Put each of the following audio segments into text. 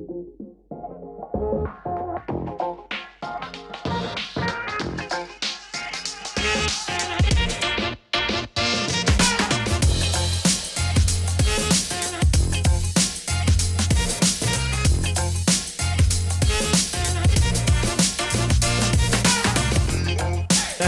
At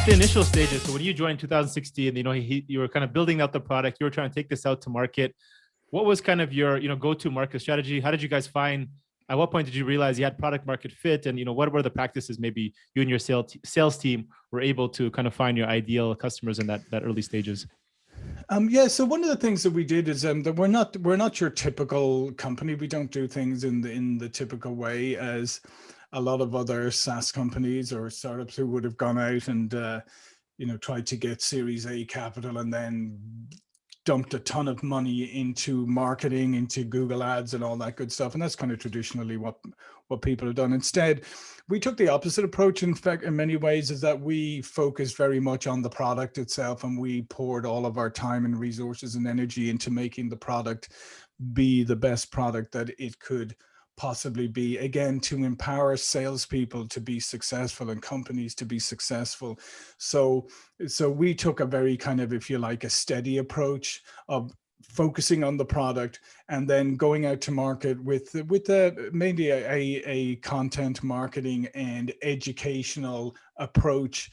the initial stages, so when you joined 2016, you were kind of building out the product, you were trying to take this out to market. What was kind of your, go-to market strategy? How did you guys find, at what point did you realize you had product market fit? And, what were the practices maybe you and your sales team were able to kind of find your ideal customers in that early stages? So one of the things that we did is that we're not your typical company. We don't do things in the typical way as a lot of other SaaS companies or startups who would have gone out and tried to get Series A capital and then dumped a ton of money into marketing, into Google Ads and all that good stuff. And that's kind of traditionally what people have done. Instead, we took the opposite approach. In fact, in many ways, is that we focused very much on the product itself, and we poured all of our time and resources and energy into making the product be the best product that it could possibly be, again, to empower salespeople to be successful and companies to be successful. So we took a very kind of, if you like, a steady approach of focusing on the product and then going out to market with maybe a content marketing and educational approach.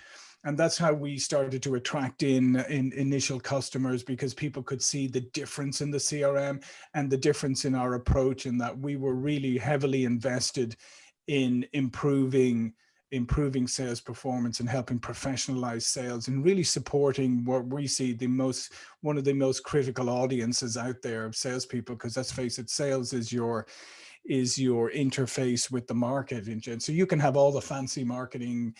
And that's how we started to attract in initial customers, because people could see the difference in the CRM and the difference in our approach, and that we were really heavily invested in improving sales performance and helping professionalize sales and really supporting what we see one of the most critical audiences out there of salespeople, because let's face it, sales is your interface with the market. And so you can have all the fancy marketing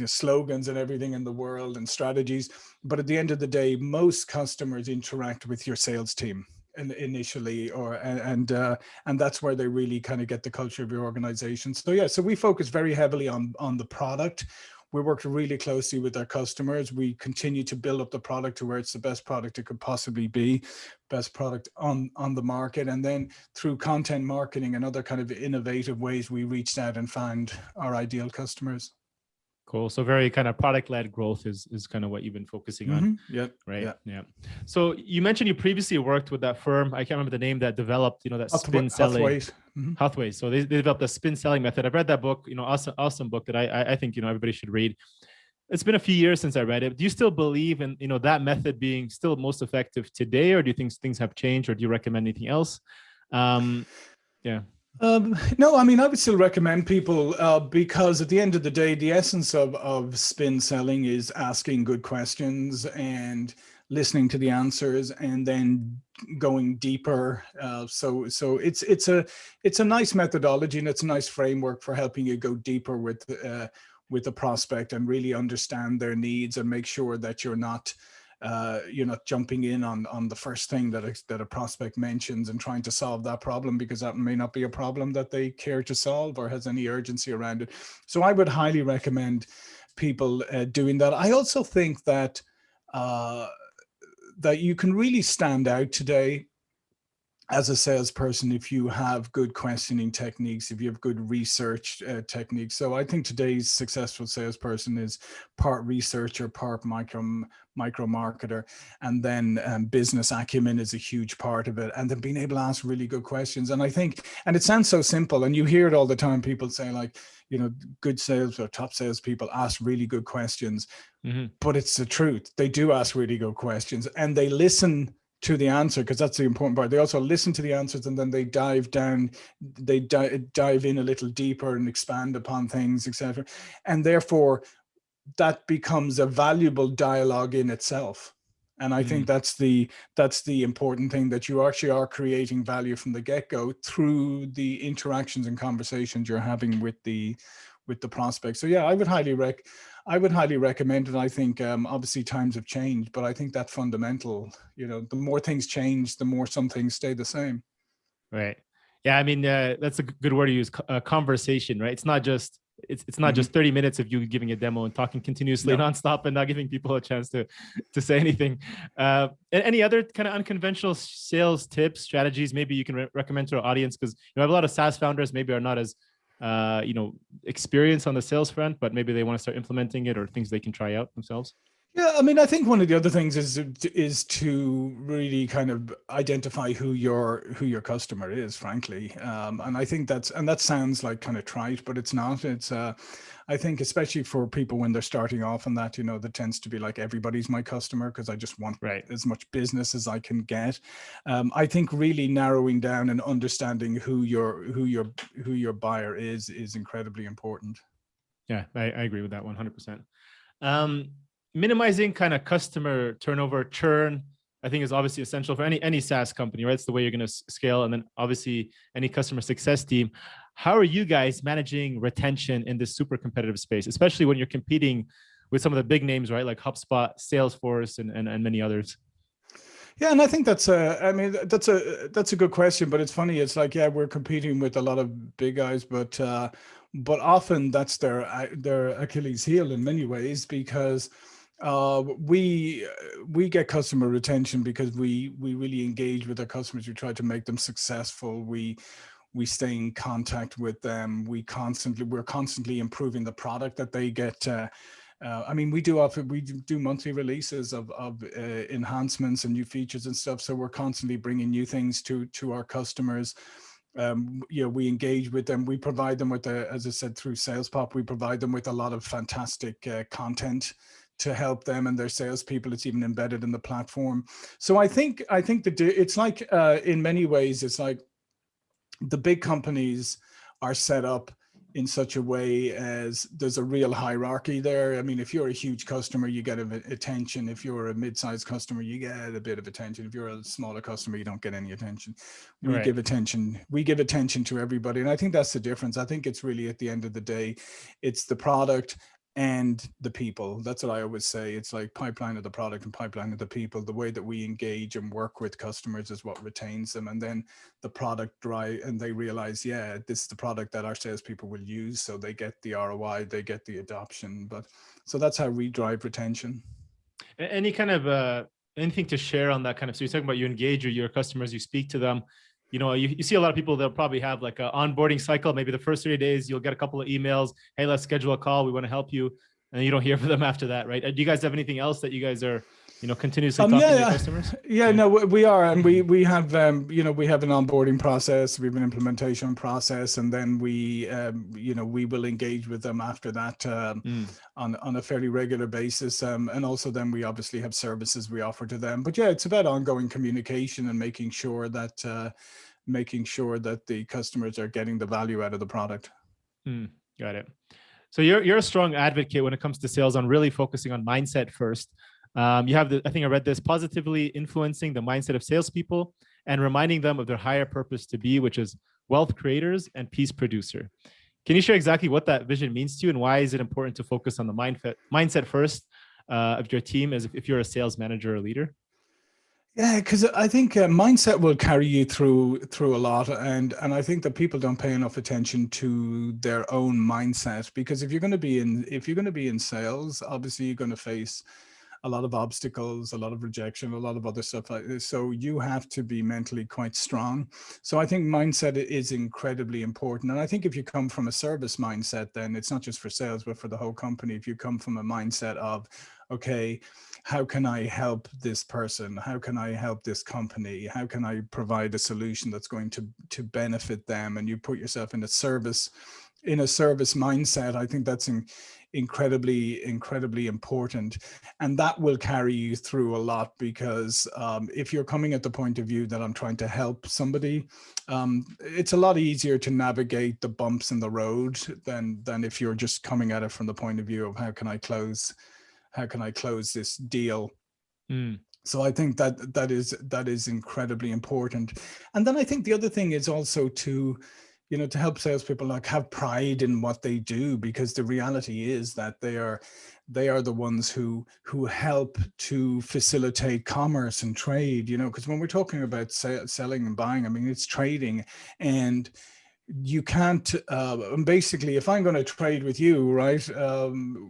slogans and everything in the world and strategies, but at the end of the day, most customers interact with your sales team initially, and that's where they really kind of get the culture of your organization. So we focus very heavily on the product. We worked really closely with our customers. We continue to build up the product to where it's the best product it could possibly be, best product on the market. And then through content marketing and other kind of innovative ways, we reached out and found our ideal customers. Cool. So very kind of product-led growth is kind of what you've been focusing on. Yeah. Right. Yeah. So you mentioned you previously worked with that firm. I can't remember the name that developed, that spin selling. Hathaway. So they developed a spin selling method. I've read that book, awesome book that I think, everybody should read. It's been a few years since I read it. Do you still believe in, that method being still most effective today, or do you think things have changed, or do you recommend anything else? Yeah. No, I mean, I would still recommend people because at the end of the day, the essence of spin selling is asking good questions and listening to the answers and then going deeper. So it's a nice methodology, and it's a nice framework for helping you go deeper with the prospect and really understand their needs and make sure that you're not jumping in on the first thing that a prospect mentions and trying to solve that problem, because that may not be a problem that they care to solve or has any urgency around it. So I would highly recommend people doing that. I also think that that you can really stand out today as a salesperson if you have good questioning techniques, if you have good research techniques. So I think today's successful salesperson is part researcher, part micro marketer, and then business acumen is a huge part of it. And then being able to ask really good questions. And I think, and it sounds so simple, and you hear it all the time, people say like, good sales or top salespeople ask really good questions, but it's the truth. They do ask really good questions, and they listen to the answer, because that's the important part. They also listen to the answers, and then they dive down, they dive in a little deeper and expand upon things, etc. And therefore that becomes a valuable dialogue in itself. And I think that's the important thing, that you actually are creating value from the get-go through the interactions and conversations you're having with the prospect. So yeah, I would highly recommend it. I think obviously times have changed, but I think that fundamental, the more things change, the more some things stay the same. Right. Yeah. I mean, that's a good word to use, conversation, right? It's not just it's not just 30 minutes of you giving a demo and talking continuously nonstop and not giving people a chance to say anything. Any other kind of unconventional sales tips, strategies, maybe you can recommend to our audience? Because I have a lot of SaaS founders maybe are not as experienced on the sales front, but maybe they want to start implementing it, or things they can try out themselves. Yeah, I mean, I think one of the other things is to really kind of identify who your customer is, frankly. And I think that sounds like kind of trite, but it's not. It's I think especially for people when they're starting off and that, that tends to be like, everybody's my customer because I just want as much business as I can get. I think really narrowing down and understanding who your buyer is incredibly important. Yeah, I agree with that 100%. Minimizing kind of customer turnover, churn, I think is obviously essential for any SaaS company, right? It's the way you're going to scale. And then obviously any customer success team. How are you guys managing retention in this super competitive space, especially when you're competing with some of the big names, right? Like HubSpot, Salesforce, and many others. Yeah, and I think that's a good question, but it's funny. It's like, yeah, we're competing with a lot of big guys, but often that's their Achilles heel in many ways, because we get customer retention because we really engage with our customers. We try to make them successful. We stay in contact with them. We're constantly improving the product that they get. I mean, we do monthly releases of enhancements and new features and stuff. So we're constantly bringing new things to our customers. We engage with them. We provide them with, as I said, through SalesPop, we provide them with a lot of fantastic content to help them and their salespeople. It's even embedded in the platform. So I think that it's like, in many ways, it's like the big companies are set up in such a way as there's a real hierarchy there. I mean, if you're a huge customer, you get attention. If you're a mid-sized customer, you get a bit of attention. If you're a smaller customer, you don't get any attention. We give attention. We give attention to everybody. And I think that's the difference. I think it's really, at the end of the day, it's the product and the people. That's what I always say. It's like pipeline of the product and pipeline of the people. The way that we engage and work with customers is what retains them. And then the product drive, and they realize, yeah, this is the product that our salespeople will use. So they get the ROI, they get the adoption. So that's how we drive retention. Any kind of anything to share on that kind of, so you're talking about you engage your customers, you speak to them. You see a lot of people, they'll probably have like an onboarding cycle. Maybe the first 3 days, you'll get a couple of emails. Hey, let's schedule a call. We want to help you. And you don't hear from them after that, right? Do you guys have anything else that you guys are, continuously talking to your customers? Yeah, no, we are. And we have, we have an onboarding process. We have an implementation process. And then we will engage with them after that on a fairly regular basis. And also then we obviously have services we offer to them. But yeah, it's about ongoing communication and making sure that the customers are getting the value out of the product. Got it. So you're a strong advocate when it comes to sales on really focusing on mindset first. You have I think I read this, positively influencing the mindset of salespeople and reminding them of their higher purpose to be, which is wealth creators and peace producer. Can you share exactly what that vision means to you, and why is it important to focus on the mindset first of your team as if you're a sales manager or leader? Yeah, because I think mindset will carry you through a lot, and I think that people don't pay enough attention to their own mindset, because if you're going to be in sales, obviously you're going to face a lot of obstacles, a lot of rejection, a lot of other stuff like this. So you have to be mentally quite strong. So I think mindset is incredibly important. And I think if you come from a service mindset, then it's not just for sales, but for the whole company. If you come from a mindset of, okay, how can I help this person? How can I help this company? How can I provide a solution that's going to benefit them? And you put yourself in a service mindset, I think that's incredibly important, and that will carry you through a lot, because if you're coming at the point of view that I'm trying to help somebody, it's a lot easier to navigate the bumps in the road than if you're just coming at it from the point of view of how can I close this deal. So I think that is incredibly important. And then I think the other thing is also to help salespeople like have pride in what they do, because the reality is that they are the ones who help to facilitate commerce and trade, because when we're talking about selling and buying, I mean, it's trading. And you can't, basically, if I'm going to trade with you, right,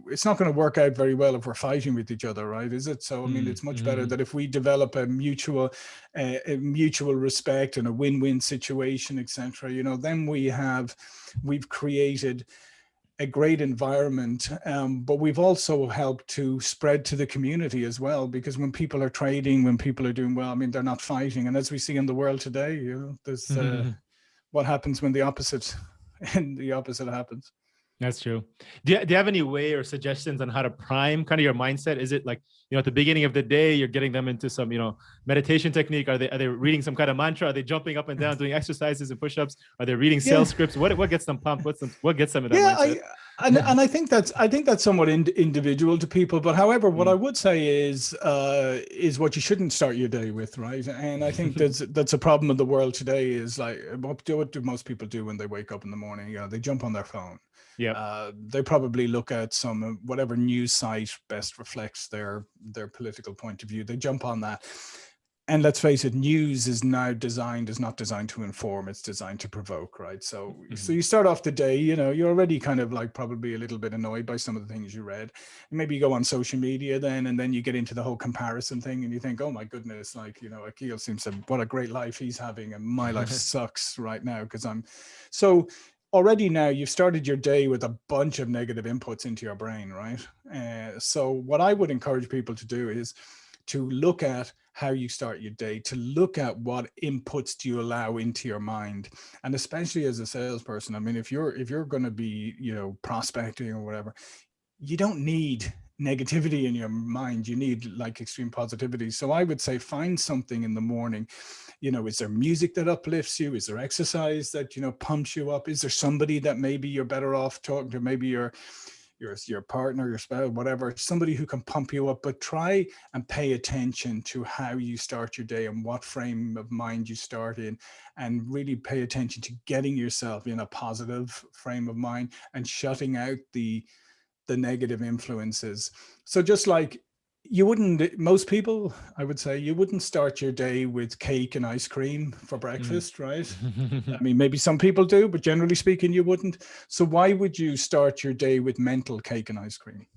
it's not going to work out very well if we're fighting with each other, right? Is it? So, I mean, it's much better that if we develop a mutual respect and a win-win situation, etc., you know, then we've created a great environment, but we've also helped to spread to the community as well, because when people are trading, when people are doing well, I mean, they're not fighting. And as we see in the world today, you know, there's what happens when the opposite happens. That's true. Do you have any way or suggestions on how to prime kind of your mindset? Is it like, you know, at the beginning of the day, you're getting them into some, you know, meditation technique? Are they reading some kind of mantra? Are they jumping up and down, doing exercises and push-ups? Are they reading sales scripts? What gets them pumped? What gets them in that mindset? And I think that's somewhat individual to people. But however, what I would say is what you shouldn't start your day with, right? And I think that's a problem in the world today. Is like, what do most people do when they wake up in the morning? You know, they jump on their phone. Yeah, they probably look at some whatever news site best reflects their political point of view. They jump on that, and let's face it, news is now not designed to inform; it's designed to provoke, right? So, so you start off the day, you know, you're already kind of like probably a little bit annoyed by some of the things you read. Maybe you go on social media then, and then you get into the whole comparison thing, and you think, oh my goodness, like, you know, Akeel seems to what a great life he's having, and my life sucks right now because I'm so. Already now you've started your day with a bunch of negative inputs into your brain, right? So what I would encourage people to do is to look at how you start your day, to look at what inputs do you allow into your mind. And especially as a salesperson, I mean, if you're going to be, you know, prospecting or whatever, you don't need negativity in your mind. You need like extreme positivity. So I would say find something in the morning. You know, is there music that uplifts you? Is there exercise that, you know, pumps you up? Is there somebody that maybe you're better off talking to? Maybe your partner, your spouse, whatever, somebody who can pump you up. But try and pay attention to how you start your day and what frame of mind you start in, and really pay attention to getting yourself in a positive frame of mind and shutting out the negative influences. So just like most people, I would say, you wouldn't start your day with cake and ice cream for breakfast, right? I mean, maybe some people do, but generally speaking, you wouldn't. So why would you start your day with mental cake and ice cream?